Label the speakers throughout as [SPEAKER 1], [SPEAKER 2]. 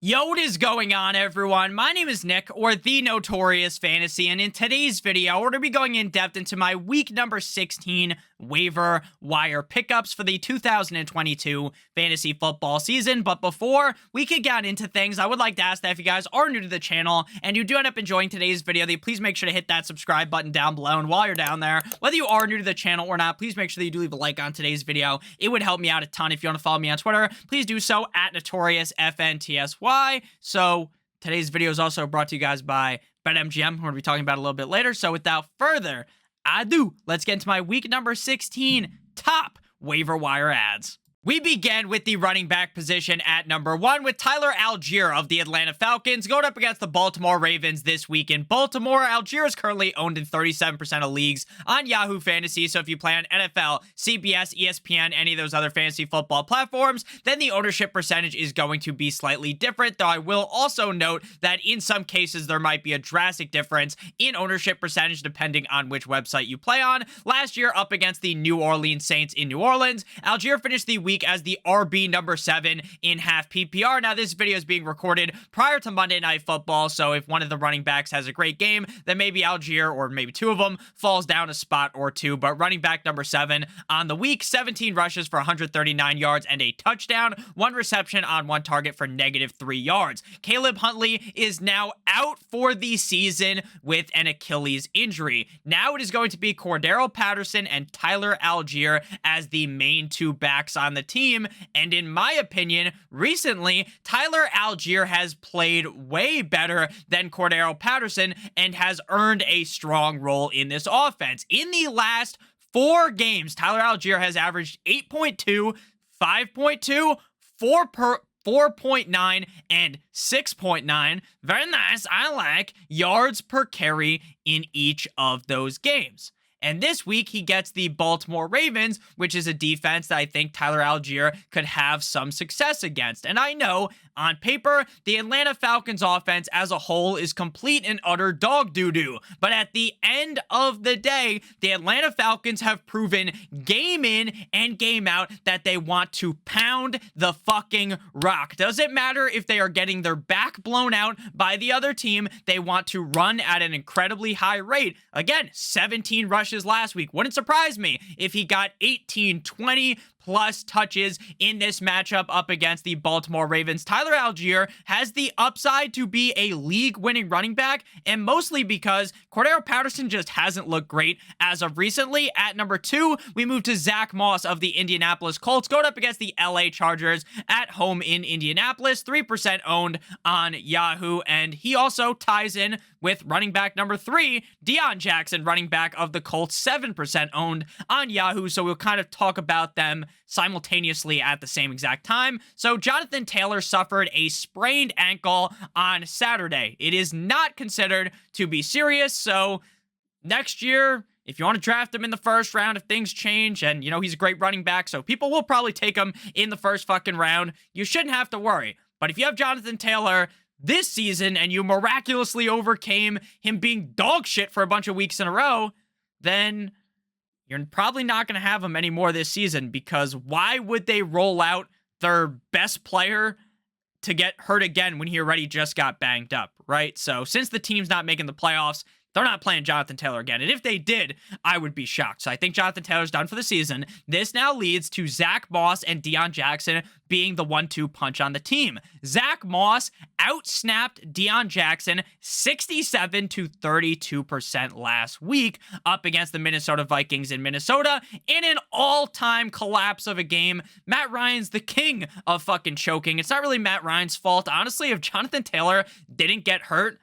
[SPEAKER 1] Yo, what is going on, everyone? My name is Nick, or The Notorious Fantasy, and in today's video, we're going to be going in depth into my week number 16 waiver wire pickups for the 2022 fantasy football season. But before we could get into things, I would like to ask that if you guys are new to the channel and you do end up enjoying today's video, then please make sure to hit that subscribe button down below. And while you're down there, whether you are new to the channel or not, please make sure that you do leave a like on today's video. It would help me out a ton. If you want to follow me on Twitter, please do so at NotoriousFNTSY. So today's video is also brought to you guys by BetMGM, who we're going to be talking about a little bit later. So without further ado, let's get into my week number 16 top waiver wire ads. We begin with the running back position at number 1 with Tyler Algier of the Atlanta Falcons going up against the Baltimore Ravens this week in Baltimore. Algier is currently owned in 37% of leagues on Yahoo Fantasy, so if you play on NFL, CBS, ESPN, any of those other fantasy football platforms, then the ownership percentage is going to be slightly different, though I will also note that in some cases there might be a drastic difference in ownership percentage depending on which website you play on. Last year, up against the New Orleans Saints in New Orleans, Algier finished the week as the RB number 7 in half PPR. Now, this video is being recorded prior to Monday Night Football, so if one of the running backs has a great game, then maybe Algier, or maybe two of them, falls down a spot or two. But running back number 7 on the week, 17 rushes for 139 yards and a touchdown, 1 reception on 1 target for -3 yards. Caleb Huntley is now out for the season with an Achilles injury. Now it is going to be Cordero Patterson and Tyler Algier as the main 2 backs on the team, and in my opinion, recently, Tyler Algier has played way better than Cordero Patterson and has earned a strong role in this offense. In the last 4 games, Tyler Algier has averaged 8.2, 5.2, 4.9 and 6.9. Very nice. I like yards per carry in each of those games. And this week, he gets the Baltimore Ravens, which is a defense that I think Tyler Algier could have some success against. And I know, on paper, the Atlanta Falcons offense as a whole is complete and utter dog doo-doo. But at the end of the day, the Atlanta Falcons have proven game in and game out that they want to pound the fucking rock. Doesn't matter if they are getting their back blown out by the other team, they want to run at an incredibly high rate. Again, 17 rushes last week. Wouldn't surprise me if he got 18, 20 plus touches in this matchup up against the Baltimore Ravens. Tyler Algier has the upside to be a league-winning running back, and mostly because Cordero Patterson just hasn't looked great as of recently. At number 2, we move to Zach Moss of the Indianapolis Colts, going up against the LA Chargers at home in Indianapolis, 3% owned on Yahoo, and he also ties in with running back number 3, Deion Jackson, running back of the Colts, 7% owned on Yahoo, so we'll kind of talk about them simultaneously at the same exact time. So Jonathan Taylor suffered a sprained ankle on Saturday. It is not considered to be serious, so next year, if you want to draft him in the first round, if things change, and you know he's a great running back, so people will probably take him in the first fucking round, you shouldn't have to worry. But if you have Jonathan Taylor this season and you miraculously overcame him being dog shit for a bunch of weeks in a row, then you're probably not going to have him anymore this season, because why would they roll out their best player to get hurt again when he already just got banged up, right? So since the team's not making the playoffs, they're not playing Jonathan Taylor again. And if they did, I would be shocked. So I think Jonathan Taylor's done for the season. This now leads to Zach Moss and Deion Jackson being the 1-2 punch on the team. Zach Moss outsnapped Deion Jackson 67-32% last week up against the Minnesota Vikings in Minnesota in an all-time collapse of a game. Matt Ryan's the king of fucking choking. It's not really Matt Ryan's fault. Honestly, if Jonathan Taylor didn't get hurt,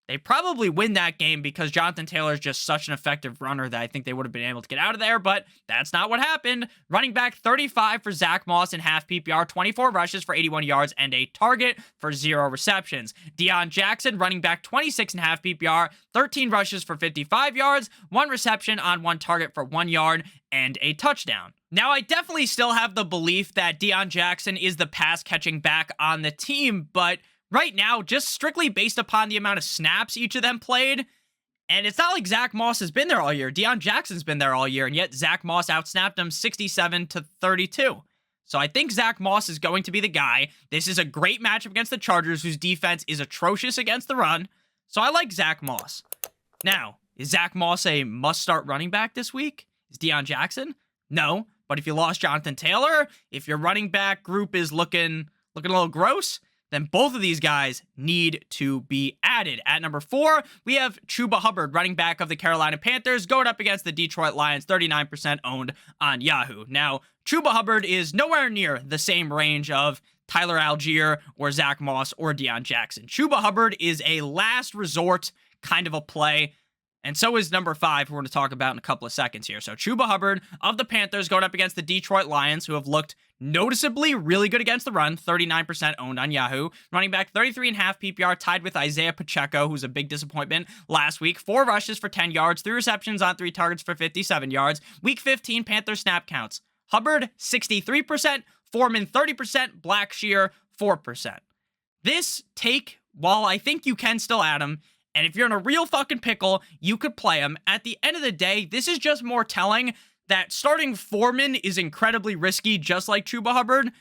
[SPEAKER 1] they probably win that game, because Jonathan Taylor is just such an effective runner that I think they would have been able to get out of there, but that's not what happened. Running back 35 for Zach Moss in half PPR, 24 rushes for 81 yards and a target for 0 receptions. Deion Jackson, running back 26 in half PPR, 13 rushes for 55 yards, 1 reception on 1 target for 1 yard and a touchdown. Now, I definitely still have the belief that Deion Jackson is the pass-catching back on the team, but right now, just strictly based upon the amount of snaps each of them played, and it's not like Zach Moss has been there all year. Deion Jackson's been there all year, and yet Zach Moss outsnapped him 67-32. So I think Zach Moss is going to be the guy. This is a great matchup against the Chargers, whose defense is atrocious against the run. So I like Zach Moss. Now, is Zach Moss a must-start running back this week? Is Deion Jackson? No. But if you lost Jonathan Taylor, if your running back group is looking a little gross, then both of these guys need to be added. At number 4, we have Chuba Hubbard, running back of the Carolina Panthers, going up against the Detroit Lions, 39% owned on Yahoo. Now, Chuba Hubbard is nowhere near the same range of Tyler Algier or Zach Moss or Deion Jackson. Chuba Hubbard is a last resort kind of a play. And so is number 5, who we're going to talk about in a couple of seconds here. So Chuba Hubbard of the Panthers going up against the Detroit Lions, who have looked noticeably really good against the run, 39% owned on Yahoo. Running back, 33.5 PPR, tied with Isaiah Pacheco, who's a big disappointment last week. 4 rushes for 10 yards, 3 receptions on 3 targets for 57 yards. Week 15 Panthers snap counts. Hubbard, 63%, Foreman, 30%, Blackshear, 4%. This take, while I think you can still add him, and if you're in a real fucking pickle, you could play him. At the end of the day, this is just more telling that starting Foreman is incredibly risky, just like Chuba Hubbard.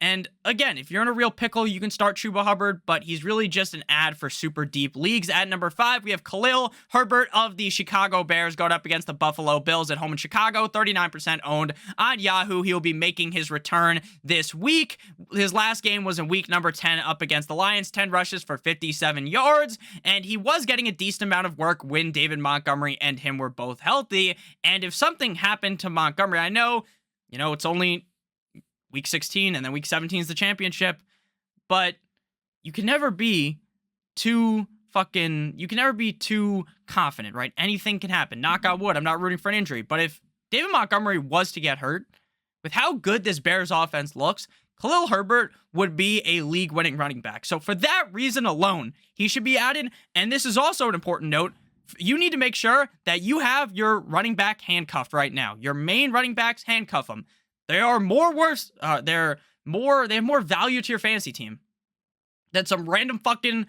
[SPEAKER 1] And again, if you're in a real pickle, you can start Chuba Hubbard, but he's really just an ad for super deep leagues. At number 5, we have Khalil Herbert of the Chicago Bears going up against the Buffalo Bills at home in Chicago, 39% owned on Yahoo. He will be making his return this week. His last game was in week number 10 up against the Lions, 10 rushes for 57 yards, and he was getting a decent amount of work when David Montgomery and him were both healthy. And if something happened to Montgomery, I know, it's only Week 16, and then Week 17 is the championship. But you can never be too confident, right? Anything can happen. Knock on wood. I'm not rooting for an injury. But if David Montgomery was to get hurt, with how good this Bears offense looks, Khalil Herbert would be a league-winning running back. So for that reason alone, he should be added. And this is also an important note. You need to make sure that you have your running back handcuffed right now. Your main running backs, handcuff them. They are they have more value to your fantasy team than some random fucking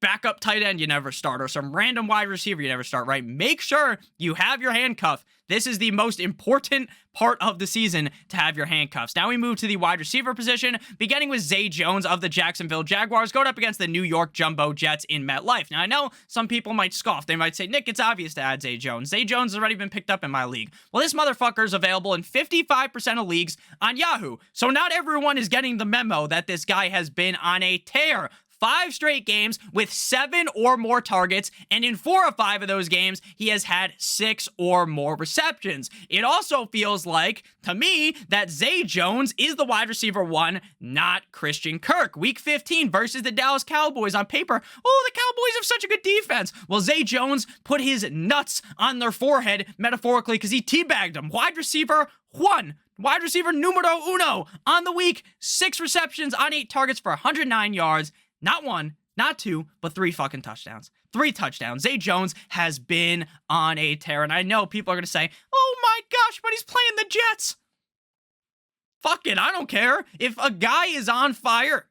[SPEAKER 1] backup tight end you never start or some random wide receiver you never start, right? Make sure you have your handcuff. This is the most important part of the season, to have your handcuffs. Now we move to the wide receiver position, beginning with Zay Jones of the Jacksonville Jaguars going up against the New York Jumbo Jets in MetLife. Now I know some people might scoff. They might say, Nick, it's obvious to add Zay Jones. Zay Jones has already been picked up in my league. Well, this motherfucker is available in 55% of leagues on Yahoo. So not everyone is getting the memo that this guy has been on a tear. 5 straight games with 7 or more targets, and in 4 of 5 of those games, he has had 6 or more receptions. It also feels like, to me, that Zay Jones is the wide receiver 1, not Christian Kirk. Week 15 versus the Dallas Cowboys. On paper, the Cowboys have such a good defense. Well, Zay Jones put his nuts on their forehead, metaphorically, because he teabagged them. Wide receiver 1. Wide receiver numero uno on the week. 6 receptions on 8 targets for 109 yards. Not 1, not 2, but 3 fucking touchdowns. 3 touchdowns. Zay Jones has been on a tear, and I know people are going to say, oh my gosh, but he's playing the Jets. Fuck it, I don't care. If a guy is on fire,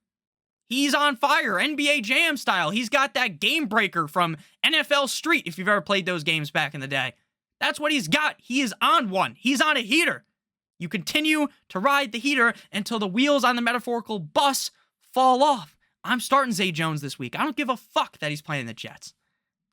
[SPEAKER 1] he's on fire, NBA Jam style. He's got that game breaker from NFL Street, if you've ever played those games back in the day. That's what he's got. He is on one. He's on a heater. You continue to ride the heater until the wheels on the metaphorical bus fall off. I'm starting Zay Jones this week. I don't give a fuck that he's playing the Jets.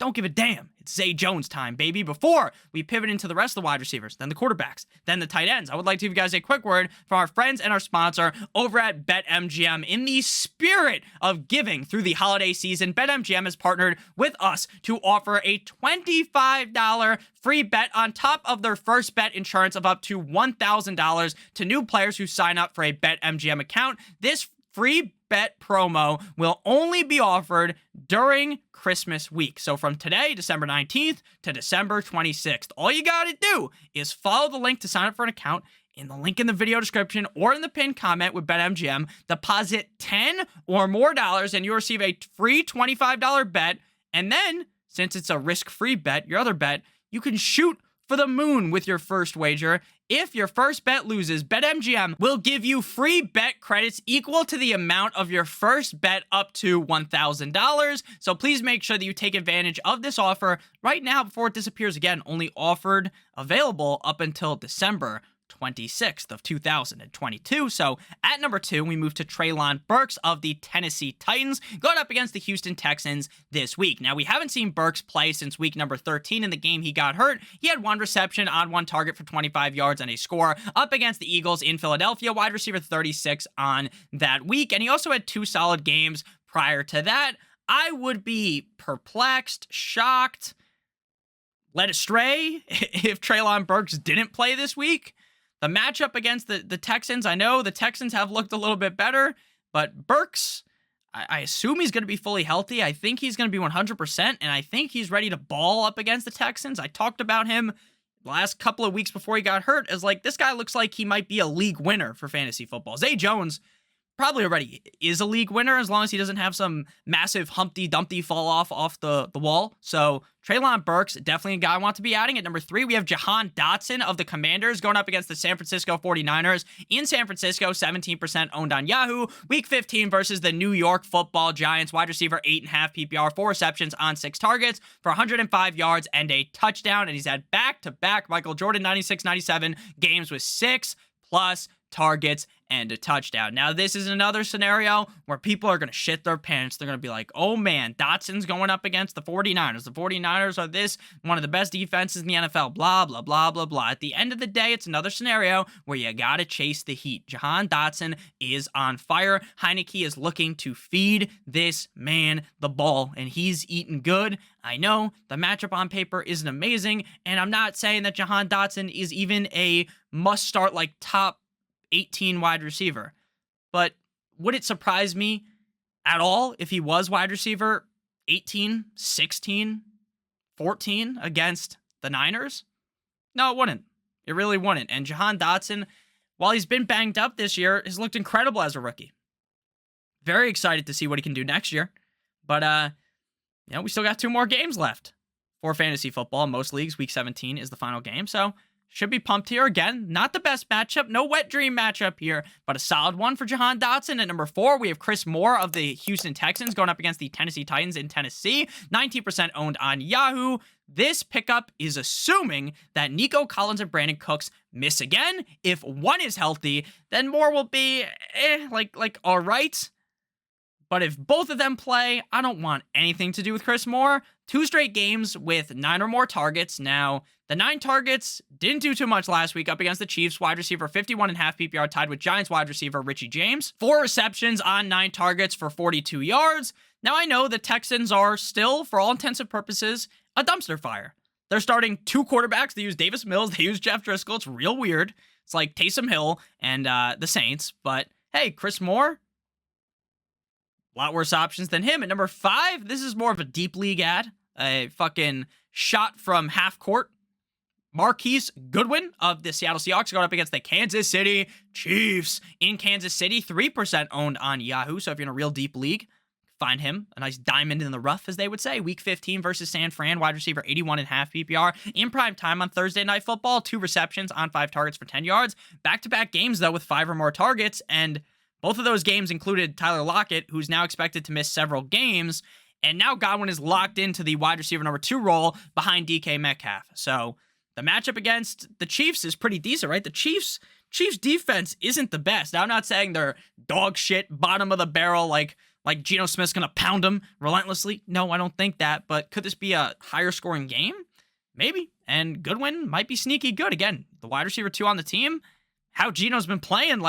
[SPEAKER 1] Don't give a damn. It's Zay Jones time, baby. Before we pivot into the rest of the wide receivers, then the quarterbacks, then the tight ends, I would like to give you guys a quick word from our friends and our sponsor over at BetMGM. In the spirit of giving through the holiday season, BetMGM has partnered with us to offer a $25 free bet on top of their first bet insurance of up to $1,000 to new players who sign up for a BetMGM account. This free bet promo will only be offered during Christmas week. So from today, December 19th to December 26th, all you got to do is follow the link to sign up for an account in the link in the video description or in the pinned comment with BetMGM. Deposit 10 or more dollars and you receive a free $25 bet. And then, since it's a risk-free bet, your other bet, you can shoot for the moon with your first wager. If your first bet loses, BetMGM will give you free bet credits equal to the amount of your first bet up to $1,000. So please make sure that you take advantage of this offer right now before it disappears again. Only available up until December 26th of 2022. So at number 2, we move to Treylon Burks of the Tennessee Titans, going up against the Houston Texans this week. Now, we haven't seen Burks play since week number 13 in the game he got hurt. He had 1 reception on 1 target for 25 yards and a score up against the Eagles in Philadelphia, wide receiver 36 on that week. And he also had 2 solid games prior to that. I would be perplexed, shocked, led astray if Treylon Burks didn't play this week. The matchup against the Texans, I know the Texans have looked a little bit better, but Burks, I assume he's going to be fully healthy. I think he's going to be 100%, and I think he's ready to ball up against the Texans. I talked about him the last couple of weeks before he got hurt as like, this guy looks like he might be a league winner for fantasy football. Zay Jones probably already is a league winner as long as he doesn't have some massive Humpty Dumpty fall off the wall. So Treylon Burks, definitely a guy I want to be adding. At number 3, we have Jahan Dotson of the Commanders going up against the San Francisco 49ers in San Francisco, 17% owned on Yahoo. Week 15 versus the New York Football Giants, wide receiver 8.5 PPR, 4 receptions on 6 targets for 105 yards and a touchdown. And he's had back-to-back Michael Jordan 96-97 games with 6+ targets and a touchdown. Now, this is another scenario where people are going to shit their pants. They're going to be like, oh man, Dotson's going up against the 49ers. The 49ers are one of the best defenses in the NFL, blah, blah, blah, blah, blah. At the end of the day, it's another scenario where you got to chase the heat. Jahan Dotson is on fire. Heineke is looking to feed this man the ball, and he's eating good. I know the matchup on paper isn't amazing, and I'm not saying that Jahan Dotson is even a must-start, like, top 18 wide receiver. But would it surprise me at all if he was wide receiver 18, 16, 14 against the Niners? No, it wouldn't. It really wouldn't. And Jahan Dotson, while he's been banged up this year, has looked incredible as a rookie. Very excited to see what he can do next year. But, we still got 2 more games left for fantasy football. In most leagues, week 17 is the final game. So should be pumped here. Again, not the best matchup. No wet dream matchup here, but a solid one for Jahan Dotson. At number 4, we have Chris Moore of the Houston Texans going up against the Tennessee Titans in Tennessee. 19% owned on Yahoo. This pickup is assuming that Nico Collins and Brandon Cooks miss again. If one is healthy, then Moore will be, all right. But if both of them play, I don't want anything to do with Chris Moore. 2 straight games with 9 or more targets. Now, the 9 targets didn't do too much last week up against the Chiefs. Wide receiver 51.5 PPR tied with Giants wide receiver Richie James. 4 receptions on 9 targets for 42 yards. Now, I know the Texans are still, for all intents and purposes, a dumpster fire. They're starting 2 quarterbacks. They use Davis Mills. They use Jeff Driscoll. It's real weird. It's like Taysom Hill and the Saints. But, hey, Chris Moore, a lot worse options than him. At number 5, this is more of a deep league ad. A fucking shot from half court. Marquise Goodwin of the Seattle Seahawks going up against the Kansas City Chiefs in Kansas City. 3% owned on Yahoo. So if you're in a real deep league, find him. A nice diamond in the rough, as they would say. Week 15 versus San Fran. Wide receiver 81.5 PPR. In prime time on Thursday Night Football. 2 receptions on 5 targets for 10 yards. Back-to-back games, though, with 5 or more targets. And both of those games included Tyler Lockett, who's now expected to miss several games. And now Godwin is locked into the wide receiver number 2 role behind DK Metcalf. So the matchup against the Chiefs is pretty decent, right? The Chiefs defense isn't the best. Now, I'm not saying they're dog shit, bottom of the barrel, like Geno Smith's going to pound them relentlessly. No, I don't think that. But could this be a higher scoring game? Maybe. And Goodwin might be sneaky good. Again, the wide receiver 2 on the team. How Geno's been playing,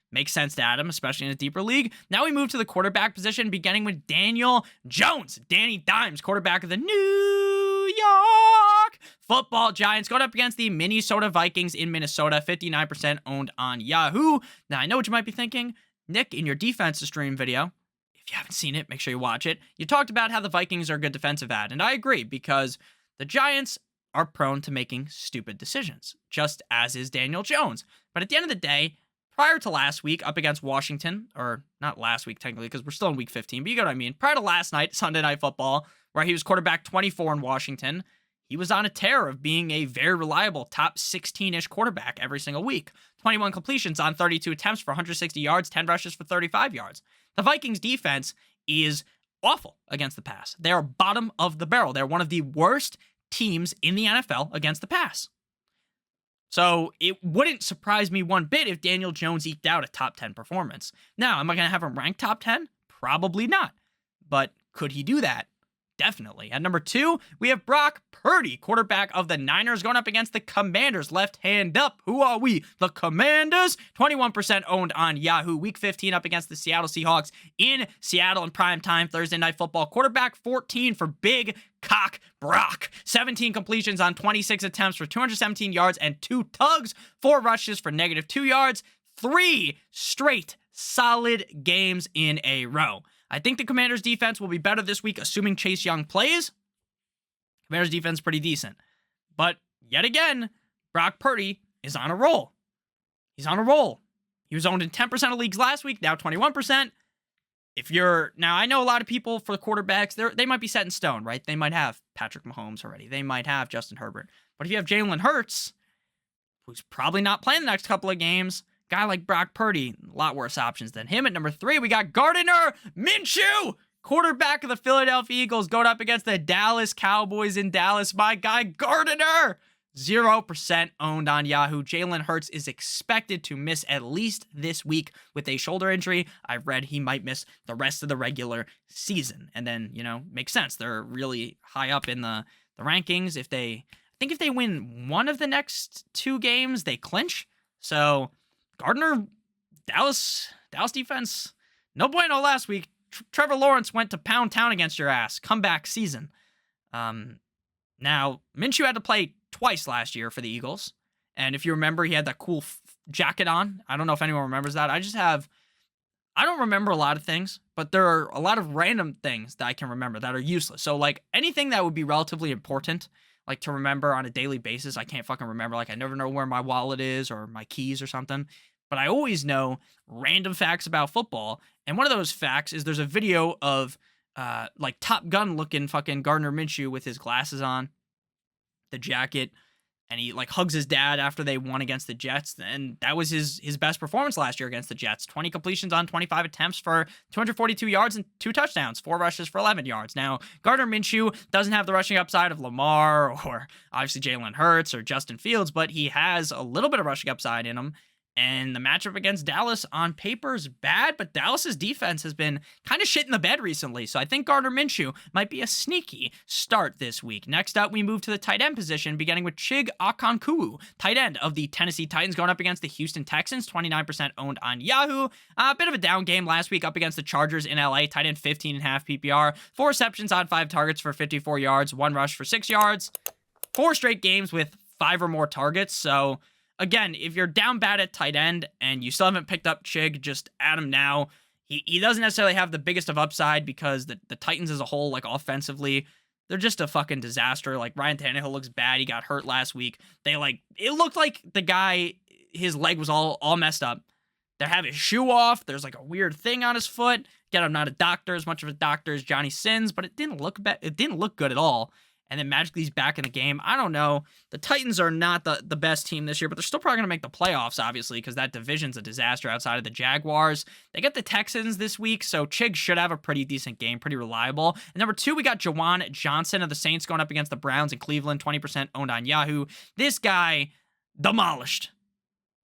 [SPEAKER 1] makes sense to add him, especially in a deeper league. Now we move to the quarterback position, beginning with Daniel Jones. Danny Dimes, quarterback of the New York Football Giants, going up against the Minnesota Vikings in Minnesota, 59% owned on Yahoo. Now, I know what you might be thinking. Nick, in your defensive stream video, if you haven't seen it, make sure you watch it. You talked about how the Vikings are a good defensive ad, and I agree, because the Giants are prone to making stupid decisions, just as is Daniel Jones. But at the end of the day, prior to last week, up against Washington, or not last week technically, because we're still in week 15, but you get what I mean. Prior to last night, Sunday Night Football, where he was quarterback 24 in Washington, he was on a tear of being a very reliable top 16-ish quarterback every single week. 21 completions on 32 attempts for 160 yards, 10 rushes for 35 yards. The Vikings defense is awful against the pass. They are bottom of the barrel. They're one of the worst teams in the NFL against the pass. So it wouldn't surprise me one bit if Daniel Jones eked out a top 10 performance. Now, am I going to have him ranked top 10? Probably not. But could he do that? Definitely. At number 2, we have Brock Purdy, quarterback of the Niners, going up against the Commanders. Left hand up. Who are we? The Commanders. 21% owned on Yahoo. Week 15 up against the Seattle Seahawks in Seattle in primetime Thursday Night Football. Quarterback 14 for Big Cock Brock. 17 completions on 26 attempts for 217 yards and 2 tugs. 4 rushes for -2 yards. 3 straight solid games in a row. I think the Commanders' defense will be better this week, assuming Chase Young plays. Commanders' defense is pretty decent. But yet again, Brock Purdy is on a roll. He's on a roll. He was owned in 10% of leagues last week, now 21%. Now I know a lot of people for the quarterbacks, they might be set in stone, right? They might have Patrick Mahomes already. They might have Justin Herbert. But if you have Jalen Hurts, who's probably not playing the next couple of games, guy like Brock Purdy, a lot worse options than him. At number 3, we got Gardner Minshew, quarterback of the Philadelphia Eagles, going up against the Dallas Cowboys in Dallas. My guy, Gardner, 0% owned on Yahoo. Jalen Hurts is expected to miss at least this week with a shoulder injury. I've read he might miss the rest of the regular season. And then, makes sense. They're really high up in the rankings. I think if they win one of the next 2 games, they clinch. So Gardner, Dallas defense, no bueno last week. Trevor Lawrence went to pound town against your ass. Comeback season. Now, Minshew had to play twice last year for the Eagles. And if you remember, he had that cool jacket on. I don't know if anyone remembers that. I don't remember a lot of things, but there are a lot of random things that I can remember that are useless. So, like, anything that would be relatively important, like, to remember on a daily basis, I can't fucking remember. Like, I never know where my wallet is or my keys or something. But I always know random facts about football. And one of those facts is there's a video of, like, Top Gun looking fucking Gardner Minshew with his glasses on, the jacket, and he, like, hugs his dad after they won against the Jets. And that was his best performance last year against the Jets. 20 completions on 25 attempts for 242 yards and 2 touchdowns, 4 rushes for 11 yards. Now, Gardner Minshew doesn't have the rushing upside of Lamar or obviously Jalen Hurts or Justin Fields, but he has a little bit of rushing upside in him. And the matchup against Dallas on paper is bad, but Dallas's defense has been kind of shit in the bed recently. So I think Gardner Minshew might be a sneaky start this week. Next up, we move to the tight end position, beginning with Chig Okonkwo, tight end of the Tennessee Titans, going up against the Houston Texans, 29% owned on Yahoo. A bit of a down game last week up against the Chargers in LA, tight end 15.5 PPR, 4 receptions on 5 targets for 54 yards, 1 rush for 6 yards, 4 straight games with 5 or more targets. So again, if you're down bad at tight end and you still haven't picked up Chig, just add him now. He doesn't necessarily have the biggest of upside because the Titans as a whole, like, offensively, they're just a fucking disaster. Like, Ryan Tannehill looks bad. He got hurt last week. It looked like the guy, his leg was all messed up. They have his shoe off. There's, like, a weird thing on his foot. Again, I'm not a doctor, as much of a doctor as Johnny Sins, but it didn't look good at all. And then magically he's back in the game. I don't know. The Titans are not the best team this year, but they're still probably going to make the playoffs, obviously, because that division's a disaster outside of the Jaguars. They get the Texans this week, so Chig should have a pretty decent game, pretty reliable. And number 2, we got Jawan Johnson of the Saints going up against the Browns in Cleveland, 20% owned on Yahoo. This guy demolished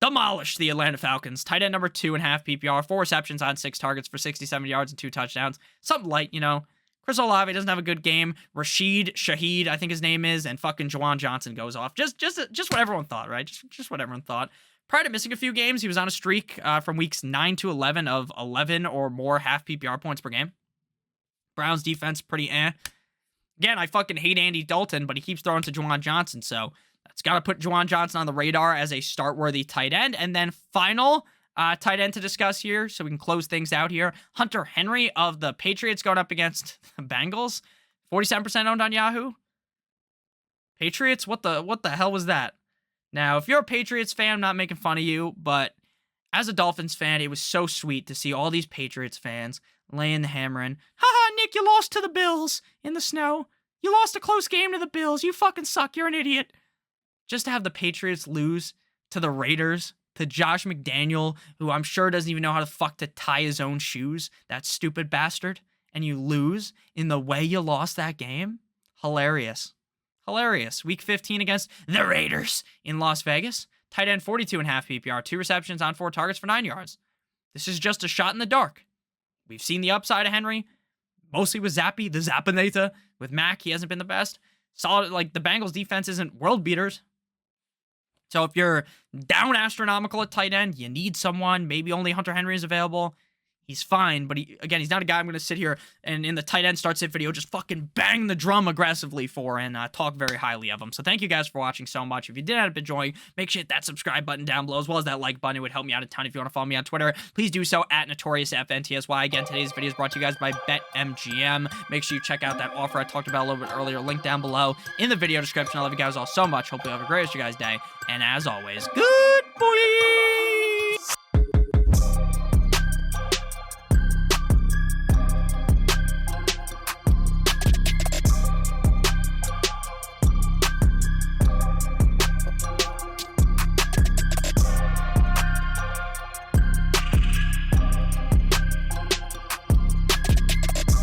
[SPEAKER 1] the Atlanta Falcons. Tight end number 2.5 PPR, 4 receptions on 6 targets for 67 yards and 2 touchdowns. Something light, Chris Olave doesn't have a good game. Rashid Shaheed, I think his name is, and fucking Jawan Johnson goes off. Just what everyone thought, right? Just what everyone thought. Prior to missing a few games, he was on a streak from weeks 9 to 11 of 11 or more half PPR points per game. Browns defense, pretty eh. Again, I fucking hate Andy Dalton, but he keeps throwing to Jawan Johnson, so that's got to put Jawan Johnson on the radar as a start-worthy tight end. And then final tight end to discuss here, so we can close things out here. Hunter Henry of the Patriots going up against the Bengals. 47% owned on Yahoo. Patriots? What the hell was that? Now, if you're a Patriots fan, I'm not making fun of you, but as a Dolphins fan, it was so sweet to see all these Patriots fans laying the hammer in. Haha, Nick, you lost to the Bills in the snow. You lost a close game to the Bills. You fucking suck. You're an idiot. Just to have the Patriots lose to the Raiders, to Josh McDaniel, who I'm sure doesn't even know how to fuck to tie his own shoes, that stupid bastard, and you lose in the way you lost that game? Hilarious. Hilarious. Week 15 against the Raiders in Las Vegas. Tight end, 42.5 PPR, 2 receptions on 4 targets for 9 yards. This is just a shot in the dark. We've seen the upside of Henry, mostly with Zappy, the Zappinator. With Mac, he hasn't been the best. Solid, like, the Bengals defense isn't world beaters. So if you're down astronomical at tight end, you need someone. Maybe only Hunter Henry is available. He's fine, but he's not a guy I'm going to sit here and in the tight end start sit video just fucking bang the drum aggressively for and talk very highly of him. So thank you guys for watching so much. If you did end up enjoying, make sure you hit that subscribe button down below as well as that like button. It would help me out a ton. If you want to follow me on Twitter, please do so at NotoriousFNTSY. Again, today's video is brought to you guys by BetMGM. Make sure you check out that offer I talked about a little bit earlier. Link down below in the video description. I love you guys all so much. Hope you have a great rest of your guys' day. And as always, good